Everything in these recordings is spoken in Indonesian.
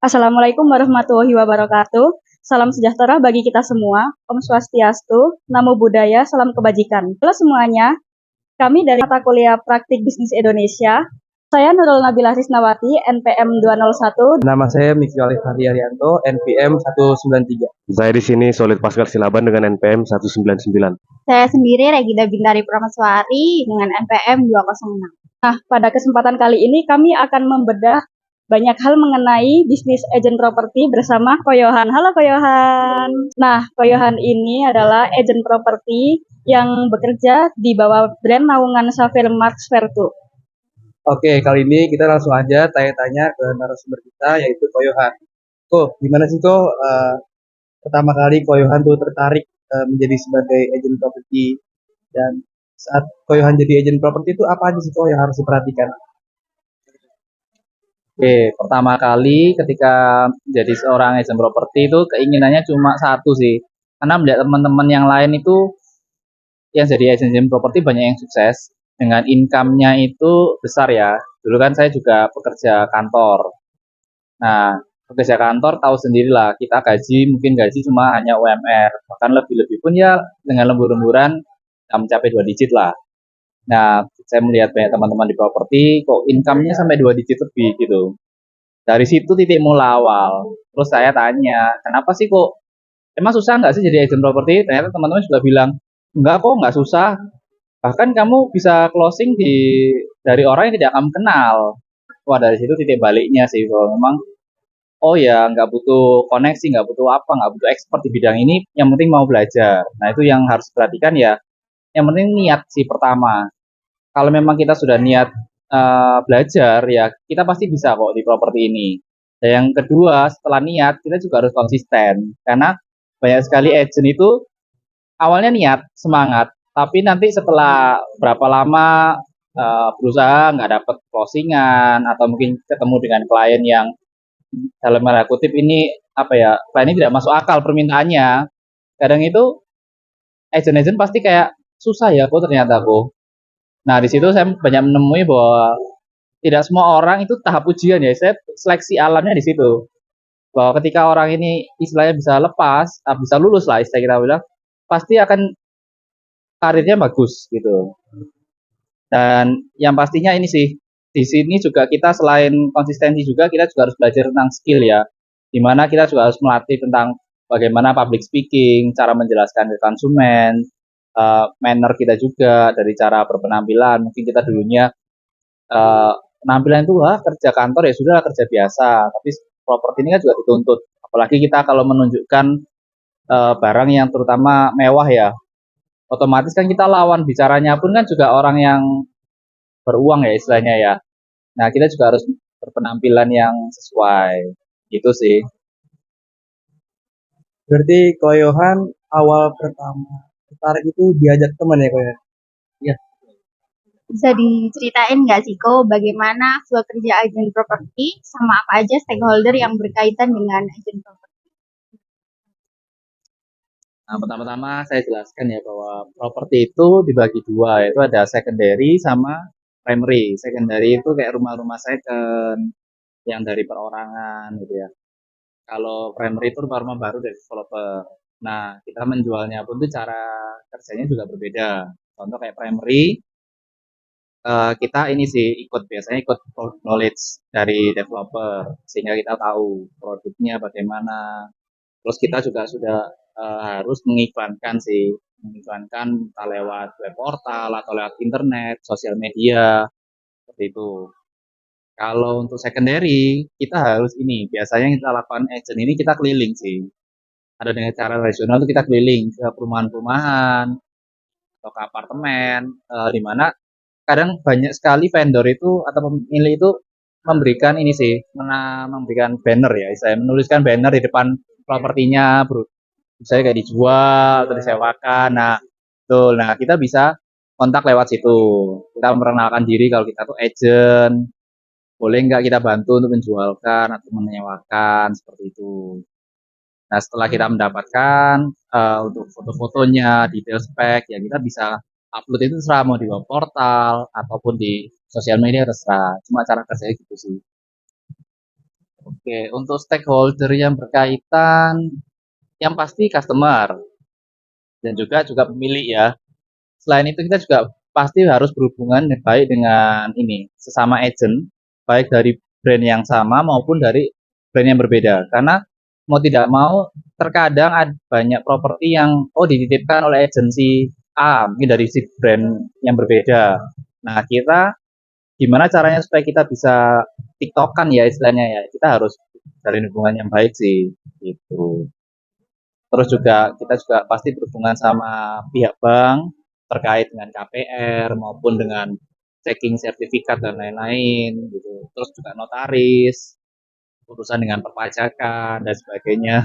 Assalamualaikum warahmatullahi wabarakatuh. Salam sejahtera bagi kita semua. Om Swastiastu, Namo Buddhaya, salam kebajikan. Halo semuanya, kami dari mata kuliah Praktik Bisnis Indonesia. Saya Nurul Nabila Risnawati, NPM 201. Nama saya Miki Alif Hadi Arianto, NPM 193. Saya di sini Solid Pascal Silaban dengan NPM 199. Saya sendiri Regida Bintari Prameswari dengan NPM 206. Nah, pada kesempatan kali ini kami akan membedah banyak hal mengenai bisnis agent properti bersama Koyohan. Halo Koyohan. Nah, Koyohan ini adalah agent properti yang bekerja di bawah brand naungan Savel Max Vertu. Oke, kali ini kita langsung aja tanya-tanya ke narasumber kita, yaitu Koyohan. Gimana sih pertama kali Koyohan tuh tertarik menjadi sebagai agent properti, dan saat Koyohan jadi agent properti itu apa aja sih yang harus diperhatikan? Oke, pertama kali ketika jadi seorang agent properti itu keinginannya cuma satu sih. Karena melihat teman-teman yang lain itu yang jadi agent properti banyak yang sukses dengan income-nya itu besar ya. Dulu kan saya juga pekerja kantor. Nah, pekerja kantor tahu sendirilah, kita mungkin gaji cuma hanya UMR. Bahkan lebih-lebih pun ya dengan lembur-lemburan mencapai 2 digit lah. Nah, saya melihat banyak teman-teman di properti kok income-nya sampai 2 digit lebih gitu. Dari situ titik mula awal. Terus saya tanya, kenapa sih kok emang susah nggak sih jadi agent properti? Ternyata teman-teman sudah bilang, enggak kok, nggak susah. Bahkan kamu bisa closing dari orang yang tidak kamu kenal. Wah, dari situ titik baliknya sih, bahwa memang oh ya nggak butuh koneksi, nggak butuh apa, nggak butuh expert di bidang ini, yang penting mau belajar. Nah, itu yang harus diperhatikan ya. Yang penting niat sih pertama. Kalau memang kita sudah niat belajar, ya kita pasti bisa kok di properti ini. Dan yang kedua, setelah niat, kita juga harus konsisten. Karena banyak sekali agent itu awalnya niat, semangat, tapi nanti setelah berapa lama berusaha nggak dapat closingan, atau mungkin ketemu dengan klien yang dalam tanda kutip ini apa ya, klien ini tidak masuk akal permintaannya. Kadang itu agent-agent pasti kayak susah ya kok ternyata kok. Nah, di situ saya banyak menemui bahwa tidak semua orang itu tahap ujian ya. Saya seleksi alamnya di situ. Bahwa ketika orang ini istilahnya bisa lepas, bisa lulus lah istilah kita bilang, pasti akan karirnya bagus gitu. Dan yang pastinya ini sih, di sini juga kita selain konsistensi juga kita juga harus belajar tentang skill ya. Dimana kita juga harus melatih tentang bagaimana public speaking, cara menjelaskan ke konsumen, manner kita juga dari cara berpenampilan. Mungkin kita dulunya penampilan itu kerja kantor ya sudah kerja biasa, tapi properti ini kan juga dituntut. Apalagi kita kalau menunjukkan barang yang terutama mewah ya, otomatis kan kita lawan bicaranya pun kan juga orang yang beruang ya istilahnya ya. Nah, kita juga harus berpenampilan yang sesuai. Gitu sih. Berarti Koyohan awal pertama tertarik itu diajak teman ya Koyohan? Iya. Bisa diceritain nggak sih Ko bagaimana flow kerja agen properti sama apa aja stakeholder yang berkaitan dengan agen properti? Nah, pertama-tama saya jelaskan ya bahwa properti itu dibagi dua, yaitu ada secondary sama primary. Secondary itu kayak rumah-rumah second yang dari perorangan gitu ya. Kalau primary itu rumah-rumah baru dari developer. Nah, kita menjualnya pun tuh cara kerjanya juga berbeda. Contoh kayak primary, kita ini sih biasanya ikut knowledge dari developer sehingga kita tahu produknya bagaimana. Terus kita juga sudah harus mengiklankan entah lewat web portal atau lewat internet, sosial media, seperti itu. Kalau untuk secondary, kita harus ini, biasanya yang kita lakukan agent ini kita keliling sih. Ada dengan cara tradisional itu kita keliling ke perumahan-perumahan atau ke apartemen, di mana kadang banyak sekali vendor itu atau pemilik itu memberikan ini sih, memberikan banner ya, saya menuliskan banner di depan propertinya, bro. Misalnya kayak dijual atau disewakan. Nah, betul. Nah, kita bisa kontak lewat situ. Kita memperkenalkan diri kalau kita tuh agent. Boleh nggak kita bantu untuk menjualkan atau menyewakan seperti itu. Nah, setelah kita mendapatkan untuk foto-fotonya, detail spek, ya kita bisa upload itu terserah mau di web portal ataupun di sosial media terserah. Cuma cara kerjanya gitu sih. Oke, untuk stakeholder yang berkaitan, yang pasti customer dan juga pemilik ya. Selain itu kita juga pasti harus berhubungan baik dengan ini sesama agent, baik dari brand yang sama maupun dari brand yang berbeda. Karena mau tidak mau terkadang ada banyak properti yang dititipkan oleh agensi A, mungkin dari si brand yang berbeda. Nah, kita gimana caranya supaya kita bisa tiktokan ya istilahnya ya. Kita harus jalin hubungan yang baik sih gitu. Terus juga kita juga pasti berhubungan sama pihak bank terkait dengan KPR maupun dengan checking sertifikat dan lain-lain gitu. Terus juga notaris, urusan dengan perpajakan dan sebagainya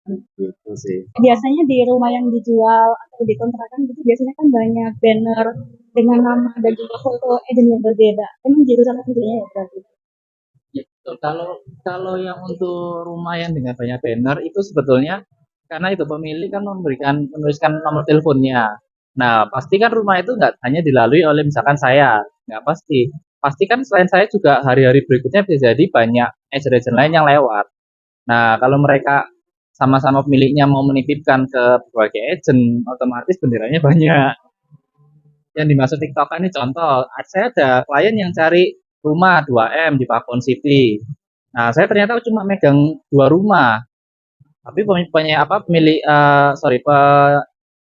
gitu sih. Biasanya di rumah yang dijual atau dikontrakan itu biasanya kan banyak banner dengan nama dan juga foto agent yang berbeda. Emang jurusan kerjanya ya berarti? Ya, betul. Kalau kalau yang untuk rumah yang dengan banyak banner itu sebetulnya karena itu pemilik kan menuliskan nomor teleponnya. Nah, pasti kan rumah itu nggak hanya dilalui oleh misalkan saya, nggak pasti. Pasti kan selain saya juga hari-hari berikutnya bisa jadi banyak agent-agent lain yang lewat. Nah, kalau mereka sama-sama pemiliknya mau menitipkan ke berbagai agent, otomatis benderanya banyak. Yang dimaksud TikTok ini contoh, saya ada klien yang cari rumah 2M di Pakon City. Nah, saya ternyata cuma megang 2 rumah, tapi pemilik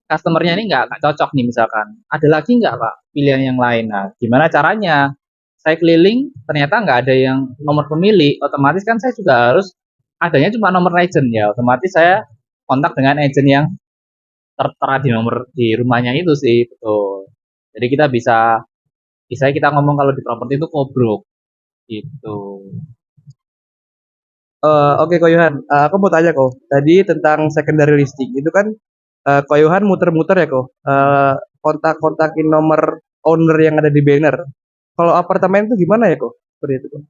customernya ini nggak cocok nih misalkan. Ada lagi nggak Pak pilihan yang lain? Nah, gimana caranya? Saya keliling, ternyata nggak ada yang nomor pemilik, otomatis kan saya juga harus adanya cuma nomor agent ya. Otomatis saya kontak dengan agent yang tertera di nomor di rumahnya itu sih, betul. Jadi kita bisa kita ngomong kalau di properti itu kobrok gitu. Oke Ko Yohan, aku mau tanya kok. Tadi tentang secondary listing itu kan Ko Yohan muter-muter ya kok. Kontak-kontakin nomor owner yang ada di banner. Kalau apartemen itu gimana ya kok? Seperti itu kok.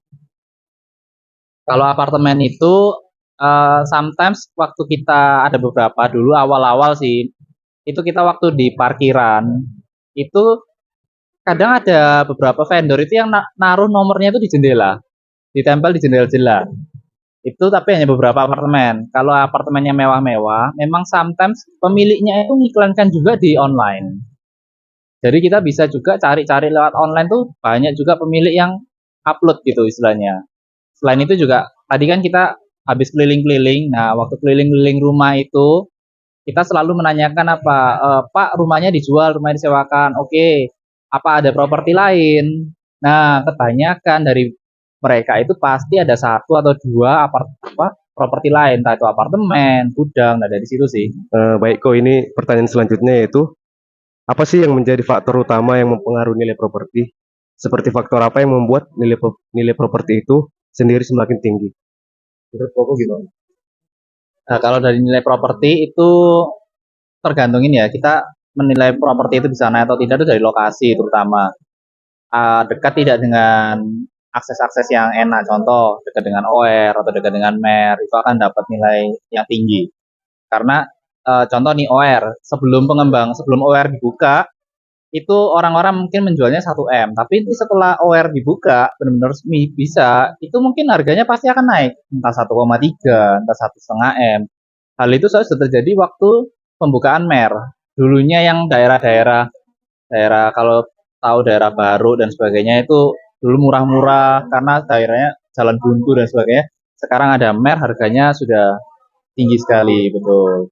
Kalau apartemen itu sometimes waktu kita ada beberapa dulu awal-awal sih, itu kita waktu di parkiran itu kadang ada beberapa vendor itu yang naruh nomornya itu di jendela, ditempel di jendela-jendela. Itu tapi hanya beberapa apartemen. Kalau apartemennya mewah-mewah, memang sometimes pemiliknya itu ngiklankan juga di online. Jadi kita bisa juga cari-cari lewat online tuh banyak juga pemilik yang upload gitu istilahnya. Selain itu juga tadi kan kita habis keliling-keliling. Nah, waktu keliling-keliling rumah itu kita selalu menanyakan apa, Pak rumahnya dijual, rumahnya disewakan. Oke, apa ada properti lain? Nah, kebanyakan dari mereka itu pasti ada 1 atau 2 properti lain, entah itu apartemen, gudang, nah dari situ sih. Baik kok, ini pertanyaan selanjutnya yaitu apa sih yang menjadi faktor utama yang mempengaruhi nilai properti? Seperti faktor apa yang membuat nilai properti itu sendiri semakin tinggi? Menurut Koko gimana? Nah, kalau dari nilai properti itu tergantung ini ya, kita menilai properti itu bisa naik atau tidak itu dari lokasi terutama. Dekat tidak dengan akses-akses yang enak, contoh dekat dengan OR atau dekat dengan MER itu akan dapat nilai yang tinggi. Karena contoh nih OR, sebelum OR dibuka itu orang-orang mungkin menjualnya 1M, tapi setelah OR dibuka benar-benar resmi bisa, itu mungkin harganya pasti akan naik, entah 1,3, entah 1,5 M. Hal itu sudah terjadi waktu pembukaan MER. Dulunya yang daerah kalau tahu daerah baru dan sebagainya itu dulu murah-murah karena daerahnya jalan buntu dan sebagainya. Sekarang ada MER harganya sudah tinggi sekali, betul.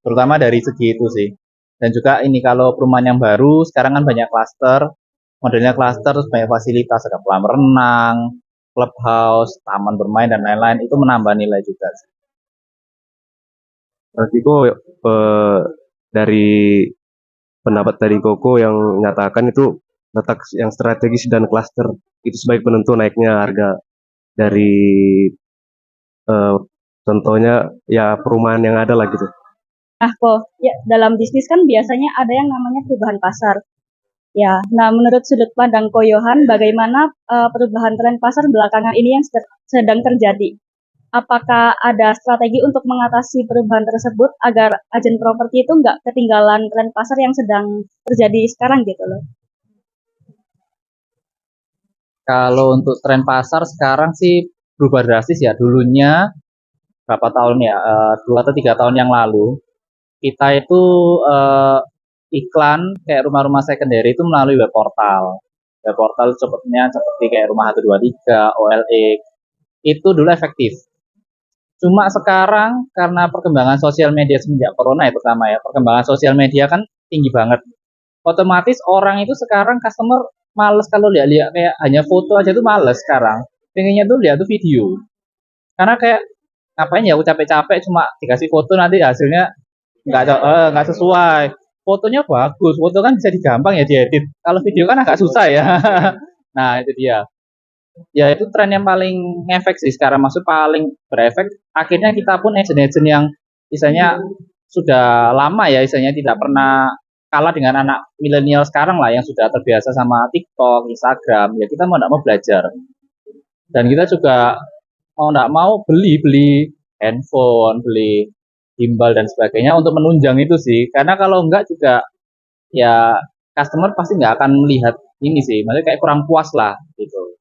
Terutama dari segi itu sih. Dan juga ini kalau perumahan yang baru sekarang kan banyak klaster, modelnya klaster terus banyak fasilitas, ada kolam renang, clubhouse, taman bermain dan lain-lain, itu menambah nilai juga sih. Berarti kok dari pendapat dari Koko yang menyatakan itu letak yang strategis dan klaster itu sebagai penentu naiknya harga dari eh, contohnya ya perumahan yang ada lah gitu. Nah, kok ya dalam bisnis kan biasanya ada yang namanya perubahan pasar. Ya, nah menurut sudut pandang Ko Yohan, bagaimana perubahan tren pasar belakangan ini yang sedang terjadi? Apakah ada strategi untuk mengatasi perubahan tersebut agar agen properti itu nggak ketinggalan tren pasar yang sedang terjadi sekarang gitu loh? Kalau untuk tren pasar sekarang sih berubah drastis ya. Dulunya berapa tahun ya, 2 atau 3 tahun yang lalu, kita itu iklan kayak rumah-rumah secondary itu melalui web portal. Web portal sepertinya seperti kayak Rumah 123, OLX, itu dulu efektif. Cuma sekarang karena perkembangan sosial media semenjak corona ya pertama ya, perkembangan sosial media kan tinggi banget. Otomatis orang itu sekarang customer males kalau lihat-lihat kayak hanya foto aja tuh males sekarang. Pengennya tuh lihat tuh video. Karena kayak ngapain ya aku capek-capek cuma dikasih foto nanti hasilnya nggak sesuai. Fotonya bagus, foto kan bisa digampang ya diedit. Kalau video kan agak susah ya. Nah itu dia. Ya itu tren yang paling ngefek sih sekarang, maksud paling berefek. Akhirnya kita pun agent-agent yang misalnya sudah lama ya, misalnya tidak pernah kalah dengan anak milenial sekarang lah yang sudah terbiasa sama TikTok, Instagram. Ya kita mau tidak mau belajar. Dan kita juga mau tidak mau beli handphone, beli gimbal dan sebagainya untuk menunjang itu sih. Karena kalau enggak juga ya customer pasti nggak akan melihat ini sih. Maksudnya kayak kurang puas lah gitu.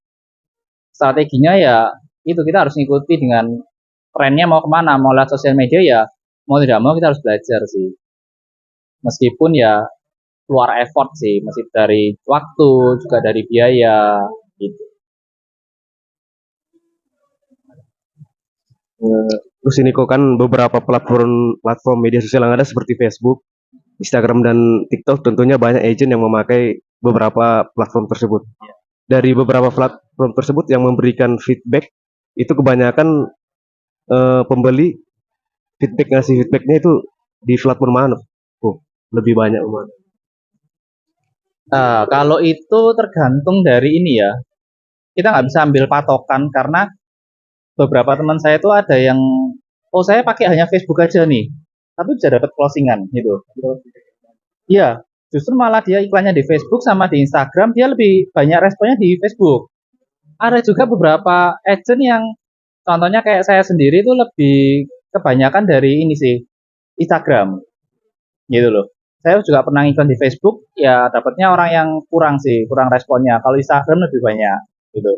Strateginya ya itu kita harus ngikuti dengan trennya mau kemana, mau lihat sosial media ya mau tidak mau kita harus belajar sih. Meskipun ya keluar effort sih, masih dari waktu juga dari biaya gitu. Terus ini kok kan beberapa platform media sosial yang ada seperti Facebook, Instagram dan TikTok tentunya banyak agent yang memakai beberapa platform tersebut. Dari beberapa platform tersebut yang memberikan feedback itu kebanyakan pembeli ngasih feedbacknya itu di platform mana? Oh, lebih banyak mana? Nah, kalau itu tergantung dari ini ya. Kita nggak bisa ambil patokan karena beberapa teman saya itu ada yang oh saya pakai hanya Facebook aja nih, tapi bisa dapat closingan gitu. Iya, justru malah dia iklannya di Facebook sama di Instagram dia lebih banyak responnya di Facebook. Ada juga beberapa agent yang contohnya kayak saya sendiri itu lebih kebanyakan dari ini sih Instagram gitu loh. Saya juga pernah iklan di Facebook ya dapatnya orang yang kurang sih, kurang responnya. Kalau Instagram lebih banyak gitu.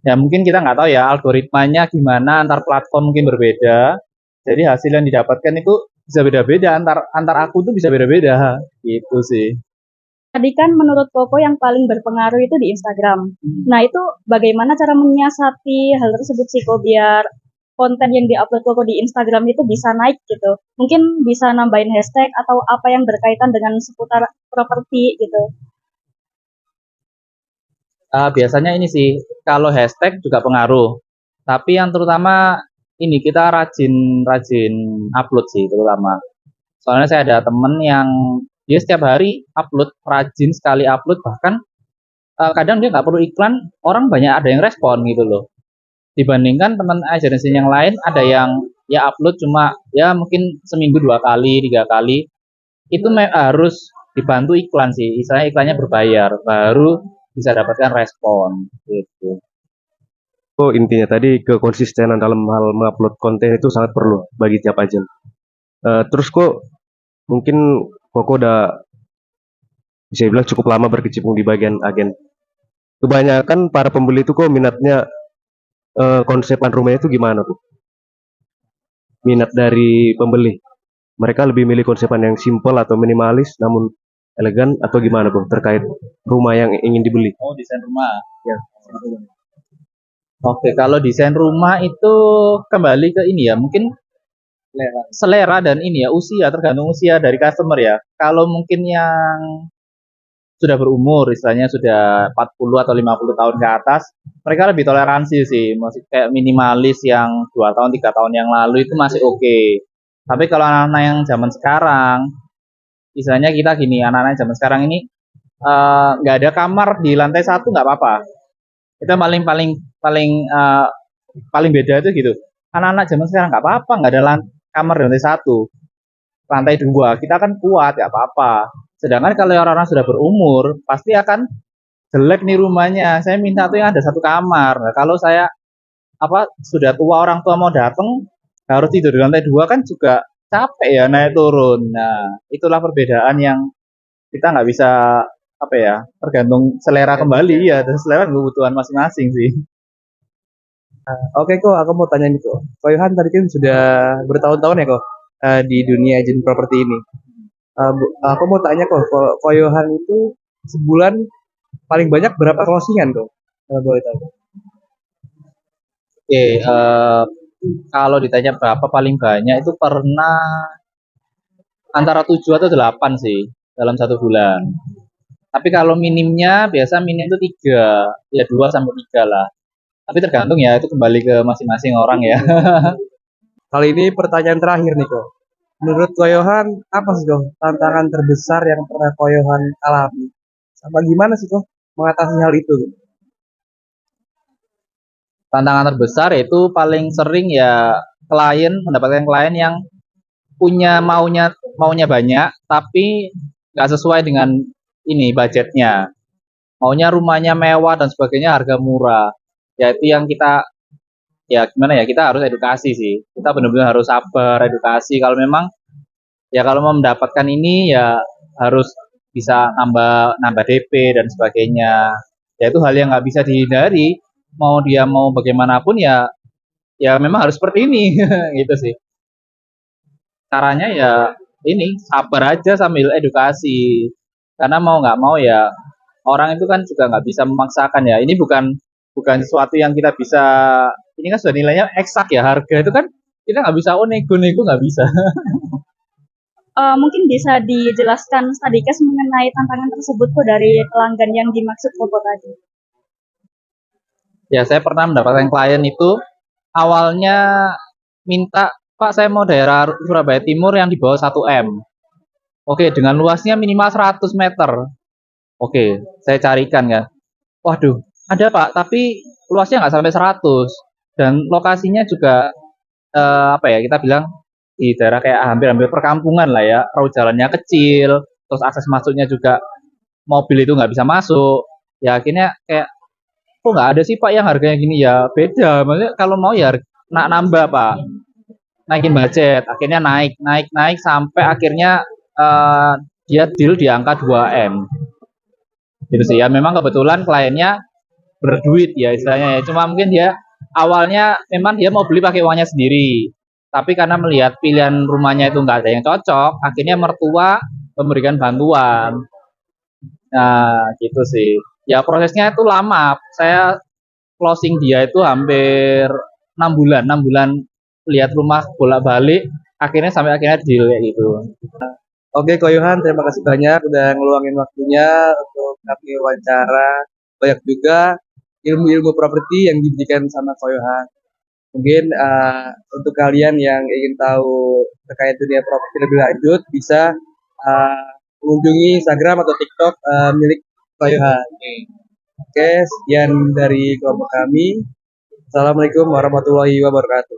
Ya mungkin kita nggak tahu ya algoritmanya gimana antar platform mungkin berbeda. Jadi hasil yang didapatkan itu bisa beda-beda antar aku tuh bisa beda-beda gitu sih. Tadi kan menurut Koko yang paling berpengaruh itu di Instagram. Nah itu bagaimana cara menyiasati hal tersebut sih Ko biar konten yang diupload Koko di Instagram itu bisa naik gitu. Mungkin bisa nambahin hashtag atau apa yang berkaitan dengan seputar properti gitu. Biasanya ini sih kalau hashtag juga pengaruh. Tapi yang terutama ini kita rajin upload sih terutama. Soalnya saya ada temen yang dia setiap hari upload, rajin sekali upload, bahkan kadang dia nggak perlu iklan, orang banyak ada yang respon gitu loh. Dibandingkan teman agensi yang lain ada yang ya upload cuma ya mungkin seminggu 2 kali, 3 kali, itu harus dibantu iklan sih, istilahnya iklannya berbayar, baru bisa dapatkan respon gitu. Oh, intinya tadi kekonsistenan dalam hal mengupload konten itu sangat perlu bagi tiap agent. Terus kok mungkin Koko udah bisa bilang cukup lama berkecimpung di bagian agen. Kebanyakan para pembeli itu kok minatnya konsepan rumahnya itu gimana tuh? Minat dari pembeli. Mereka lebih milih konsepan yang simple atau minimalis namun elegan atau gimana bro terkait rumah yang ingin dibeli? Oh, desain rumah. Ya. Oke, kalau desain rumah itu kembali ke ini ya, mungkin selera dan ini ya, usia, tergantung usia dari customer ya. Kalau mungkin yang sudah berumur, istilahnya sudah 40 atau 50 tahun ke atas, mereka lebih toleransi sih. Masih kayak minimalis yang 2 tahun, 3 tahun yang lalu itu masih oke. Tapi kalau anak-anak yang zaman sekarang, istilahnya kita gini, anak-anak zaman sekarang ini nggak ada kamar di lantai 1 nggak apa-apa. Itu paling beda itu gitu. Anak-anak zaman sekarang nggak apa-apa, nggak ada kamar di lantai 1, lantai 2 kita kan kuat, nggak apa-apa. Sedangkan kalau orang-orang sudah berumur, pasti akan jelek nih rumahnya. Saya minta tuh yang ada 1 kamar. Nah, kalau saya sudah tua orang tua mau datang harus tidur di lantai 2 kan juga capek ya naik turun. Nah, itulah perbedaan yang kita nggak bisa tergantung selera kembali ya, dan selera kebutuhan masing-masing sih. Oke kok, aku mau tanya nih kok. Ko Yohan tadi kan sudah bertahun-tahun ya kok di dunia agent properti ini. Aku mau tanya kok, kalau Ko Yohan itu sebulan paling banyak berapa closingan kok? Kalau boleh tahu. Oke, kalau ditanya berapa paling banyak itu pernah antara 7 atau 8 sih dalam 1 bulan. Tapi kalau minimnya biasa minim itu 3, ya 2 sampai 3 lah. Tapi tergantung ya, itu kembali ke masing-masing orang ya. Kali ini pertanyaan terakhir nih kok. Menurut Ko Yohan, apa sih kok tantangan terbesar yang pernah Ko Yohan alami? Sama gimana sih kok mengatasi hal itu? Gitu? Tantangan terbesar itu paling sering ya mendapatkan klien yang punya maunya maunya banyak, tapi nggak sesuai dengan ini budgetnya. Maunya rumahnya mewah dan sebagainya, harga murah. Ya itu yang kita ya gimana ya, kita harus edukasi sih. Kita benar-benar harus sabar, edukasi. Kalau memang ya kalau mau mendapatkan ini ya harus bisa nambah nambah DP dan sebagainya. Ya itu hal yang nggak bisa dihindari. Mau dia mau bagaimanapun ya ya memang harus seperti ini gitu sih. Caranya ya ini sabar aja sambil edukasi. Karena mau nggak mau ya orang itu kan juga nggak bisa memaksakan ya. Ini bukan bukan sesuatu yang kita bisa, ini kan sudah nilainya eksak ya, harga itu kan kita nggak bisa, oh nego-nego nggak bisa. Mungkin bisa dijelaskan sedikit mengenai tantangan tersebut kok dari pelanggan yang dimaksud Koko tadi. Ya saya pernah mendapatkan klien itu awalnya minta, Pak saya mau daerah Surabaya Timur yang di bawah 1 M. Oke, dengan luasnya minimal 100 meter. Oke, saya carikan ya. Waduh, ada Pak, tapi luasnya nggak sampai 100. Dan lokasinya juga apa ya, kita bilang di daerah kayak hampir-hampir perkampungan lah ya. Raut jalannya kecil, terus akses masuknya juga mobil itu nggak bisa masuk. Ya akhirnya kayak kok nggak ada sih Pak yang harganya gini, ya beda. Maksudnya kalau mau ya nambah Pak, naikin budget. Akhirnya naik, naik, naik sampai akhirnya dia deal di angka 2 M. Gitu sih ya. Memang kebetulan kliennya berduit ya istilahnya ya. Cuma mungkin dia awalnya memang dia mau beli pakai uangnya sendiri. Tapi karena melihat pilihan rumahnya itu nggak ada yang cocok, akhirnya mertua memberikan bantuan. Nah, gitu sih. Ya prosesnya itu lama. Saya closing dia itu hampir 6 bulan, 6 bulan lihat rumah bolak-balik, akhirnya sampai akhirnya deal kayak gitu. Oke, Ko Yohan, terima kasih banyak udah ngeluangin waktunya untuk kami wawancara. Banyak juga ilmu-ilmu properti yang diberikan sama Ko Yohan. Mungkin untuk kalian yang ingin tahu terkait dunia properti lebih lanjut, bisa mengunjungi Instagram atau TikTok milik Ko Yohan. Oke, sekian dari kelompok kami. Assalamualaikum warahmatullahi wabarakatuh.